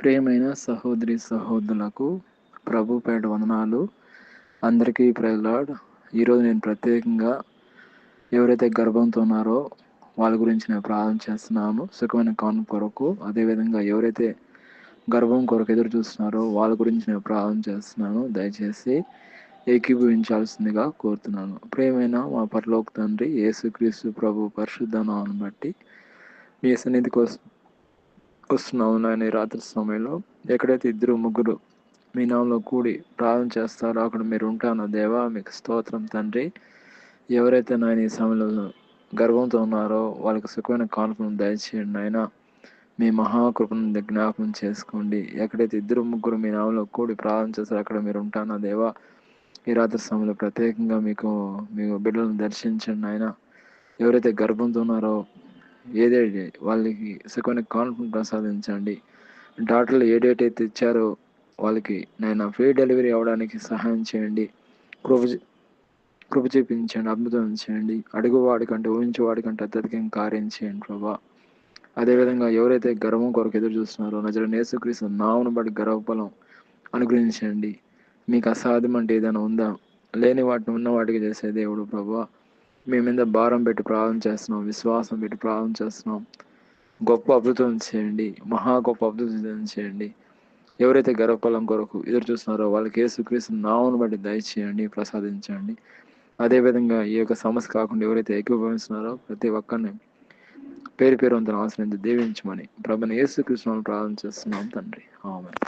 ప్రియమైన సహోదరి సహోదరులకు ప్రభు పేట వందనాలు. అందరికీ ప్రైజ్ లార్డ్. ఈరోజు నేను ప్రత్యేకంగా ఎవరైతే గర్భంతో ఉన్నారో వాళ్ళ గురించి నేను ప్రార్థన చేస్తున్నాను, సుఖమైన కాను కొరకు. అదేవిధంగా ఎవరైతే గర్భం కొరకు ఎదురు చూస్తున్నారో వాళ్ళ గురించి నేను ప్రార్థన చేస్తున్నాను. దయచేసి ఏకీభవించాల్సిందిగా కోరుతున్నాను. ప్రియమైన మా పరలోక తండ్రి యేసుక్రీస్తు ప్రభు పరిశుద్ధ నామమును బట్టి మీ సన్నిధికి వస్తున్నాము నాయన. ఈ రాత్రి సమయంలో ఎక్కడైతే ఇద్దరు ముగ్గురు మీ నామంలో కూడి ప్రార్థన చేస్తారో అక్కడ మీరు ఉంటాను దేవా. మీకు స్తోత్రం తండ్రి. ఎవరైతే నాయన ఈ సమయంలో గర్భంతో ఉన్నారో వాళ్ళకి సుఖమైన కానుకను దయచేయండి నాయన. మీ మహాకృపను జ్ఞాపకం చేసుకోండి. ఎక్కడైతే ఇద్దరు ముగ్గురు మీ నామంలో కూడి ప్రార్థన చేస్తారో అక్కడ మీరు ఉంటాను దేవా. ఈ రాత్రి సమయంలో ప్రత్యేకంగా మీ బిడ్డలను దర్శించండి నాయన. ఎవరైతే గర్భంతో ఉన్నారో ఏదేది వాళ్ళకి సుఖమైన కాన్ఫిడెన్స్ ప్రసాదించండి. డాక్టర్లు ఏ డేట్ అయితే ఇచ్చారో వాళ్ళకి నేను ఫ్రీ డెలివరీ అవ్వడానికి సహాయం చేయండి. కృప చూపించండి, అద్భుతం చేయండి. అడుగువాడి కంటే ఊహించేవాడి కంటే అత్యధికంగా కార్యం చేయండి ప్రభా. అదేవిధంగా ఎవరైతే గర్వం కొరకు ఎదురు చూస్తున్నారో నజరేయుడైన యేసుక్రీస్తు నామమును బట్టి గర్భఫలం అనుగ్రహించండి. మీకు అసాధ్యం అంటే ఏదైనా ఉందా? లేని వాటిని ఉన్న వాటికి చేసే దేవుడు ప్రభా. మీ మీద భారం పెట్టి ప్రార్థన చేస్తున్నాం, విశ్వాసం పెట్టి ప్రార్థన చేస్తున్నాం. గొప్ప అద్భుతం చేయండి, మహా గొప్ప అద్భుతం చేయండి. ఎవరైతే గర్భఫలం కొరకు ఎదురు చూస్తున్నారో వాళ్ళకి యేసుక్రీస్తు నామమును బట్టి దయచేయండి, ప్రసాదించండి. అదేవిధంగా ఈ యొక్క సమస్య కాకుండా ఎవరైతే ఏకీభవిస్తున్నారో ప్రతి ఒక్కరిని పేరు పేరు వంతన ఆశ్రయించి దీవించమని ప్రభువైన యేసుక్రీస్తు నామమున ప్రార్థన చేస్తున్నాం తండ్రి. ఆమేన్.